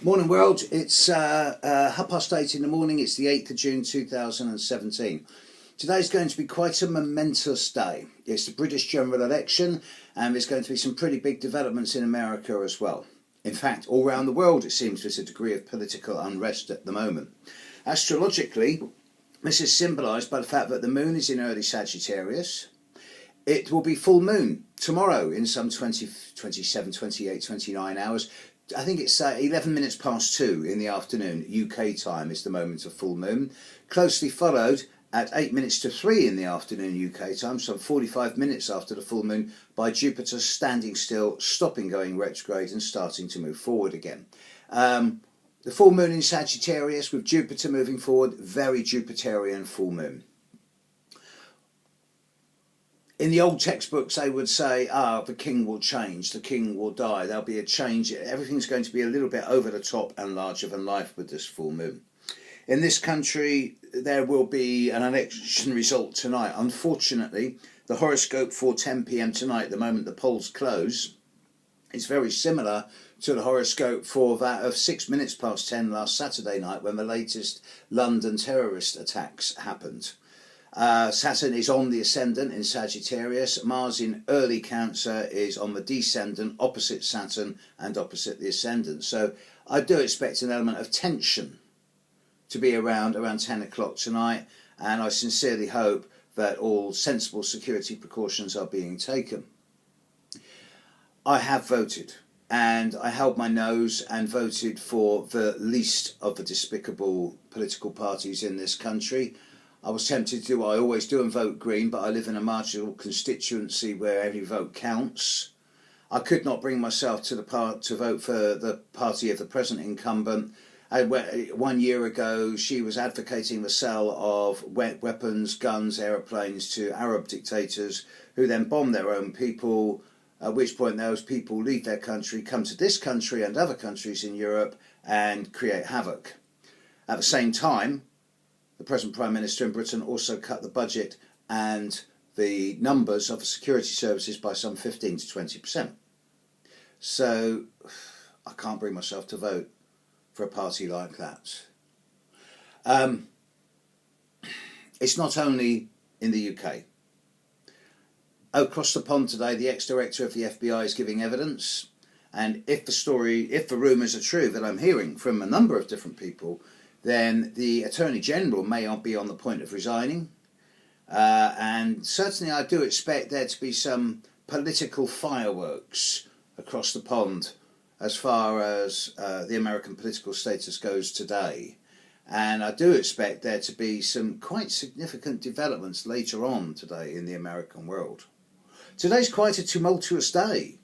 Morning world, it's 8:30 in the morning, it's the 8th of June 2017. Today's going to be quite a momentous day. It's the British general election and there's going to be some pretty big developments in America as well. In fact, all around the world it seems there's a degree of political unrest at the moment. Astrologically, this is symbolised by the fact that the moon is in early Sagittarius. It will be full moon tomorrow in some 20, 27, 28, 29 hours. I think it's 11 minutes past 2 in the afternoon, UK time is the moment of full moon. Closely followed at 8 minutes to 3 in the afternoon UK time, some 45 minutes after the full moon, by Jupiter standing still, stopping going retrograde and starting to move forward again. The full moon in Sagittarius with Jupiter moving forward, very Jupiterian full moon. In the old textbooks they would say, the king will change, the king will die, there'll be a change, everything's going to be a little bit over the top and larger than life with this full moon. In this country there will be an election result tonight. Unfortunately, the horoscope for 10 p.m. tonight, the moment the polls close, is very similar to the horoscope for that of 6 minutes past 10 last Saturday night when the latest London terrorist attacks happened. Saturn is on the ascendant in Sagittarius. Mars in early Cancer is on the descendant, opposite Saturn and opposite the ascendant. So I do expect an element of tension to be around 10 o'clock tonight, and I sincerely hope that all sensible security precautions are being taken. I have voted, and I held my nose and voted for the least of the despicable political parties in this country. I was tempted to do what I always do and vote Green, but I live in a marginal constituency where every vote counts. I could not bring myself to vote for the party of the present incumbent. 1 year ago, she was advocating the sale of weapons, guns, aeroplanes to Arab dictators who then bomb their own people, at which point those people leave their country, come to this country and other countries in Europe and create havoc. At the same time, the present Prime Minister in Britain also cut the budget and the numbers of the security services by some 15 to 20%. So I can't bring myself to vote for a party like that. It's not only in the UK. Across the pond today, the ex-director of the FBI is giving evidence, and if the rumours are true that I'm hearing from a number of different people, then the Attorney General may be on the point of resigning. And certainly I do expect there to be some political fireworks across the pond as far as the American political status goes today. And I do expect there to be some quite significant developments later on today in the American world. Today's quite a tumultuous day.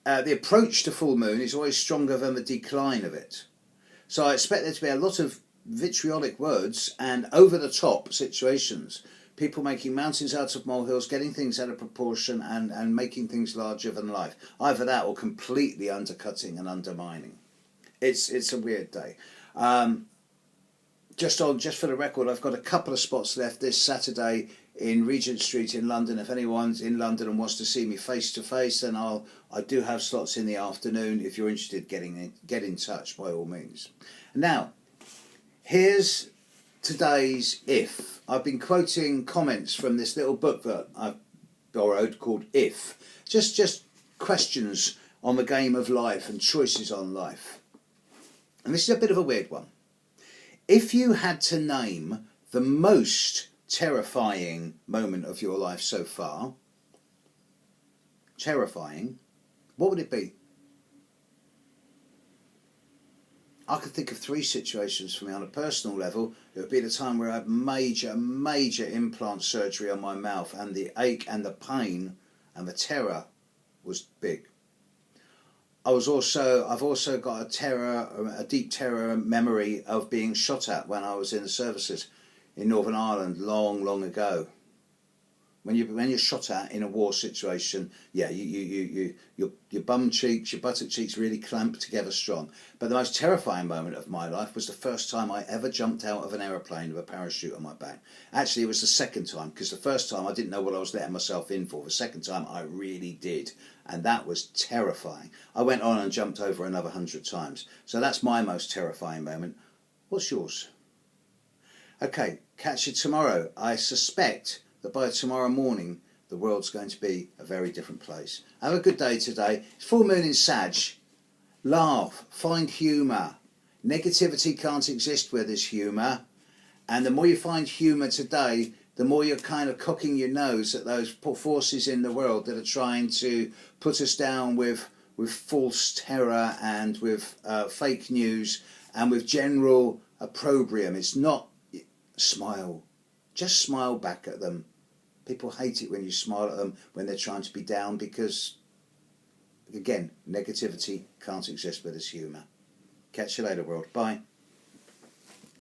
The approach to full moon is always stronger than the decline of it. So I expect there to be a lot of vitriolic words and over-the-top situations. People making mountains out of molehills, getting things out of proportion and making things larger than life. Either that or completely undercutting and undermining. It's a weird day. Just for the record, I've got a couple of spots left this Saturday in Regent Street in London. If anyone's in London and wants to see me face to face, then I do have slots in the afternoon. If you're interested, get in touch by all means. Now, here's today's If. I've been quoting comments from this little book that I've borrowed called If. Just questions on the game of life and choices on life. And this is a bit of a weird one. If you had to name the most terrifying moment of your life so far, what would it be? I could think of 3 situations for me. On a personal level, it would be the time where I had major implant surgery on my mouth, and the ache and the pain and the terror was big. I've also got a deep terror memory of being shot at when I was in the services in Northern Ireland long ago. When you're shot at in a war situation, yeah, your bum cheeks, your buttock cheeks really clamp together strong. But the most terrifying moment of my life was the first time I ever jumped out of an aeroplane with a parachute on my back. Actually, it was the second time, because the first time I didn't know what I was letting myself in for. The second time I really did, and that was terrifying. I went on and jumped over another 100 times. So that's my most terrifying moment. What's yours? Okay, catch you tomorrow. I suspect that by tomorrow morning the world's going to be a very different place. Have a good day today. It's full moon in Sag. Laugh, find humour. Negativity can't exist where there's humour, and the more you find humour today, the more you're kind of cocking your nose at those forces in the world that are trying to put us down with false terror and with fake news and with general opprobrium. It's not. Smile. Just smile back at them. People hate it when you smile at them when they're trying to be down, because, again, negativity can't exist where there's humour. Catch you later, world. Bye.